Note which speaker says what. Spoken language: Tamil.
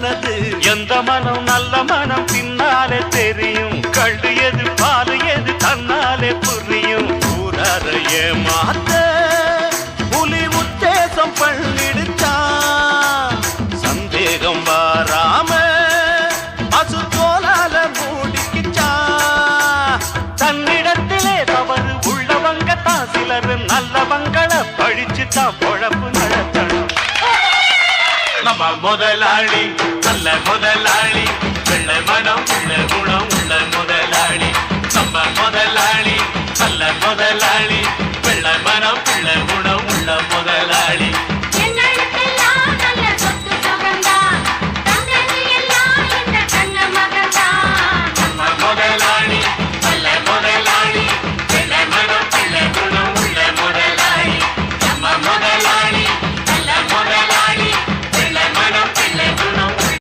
Speaker 1: எந்த மனம் நல்ல மனம் பின்னாலே தெரியும். கண்டு எது பாலு எது தன்னாலே புரியும். ஊரார ஏமாத்த புலி உத்தேசம் பண்ணிடுச்சான். சந்தேகம் வாராம பசு தோலால மூடிக்குச்சான். தன்னிடத்திலே தவறு உள்ளவங்க தான் சிலர் நல்லவங்களை பழிச்சுதான் பொழப்பு நடத்தணும். நம்ம முதலாளி நல்ல முதல்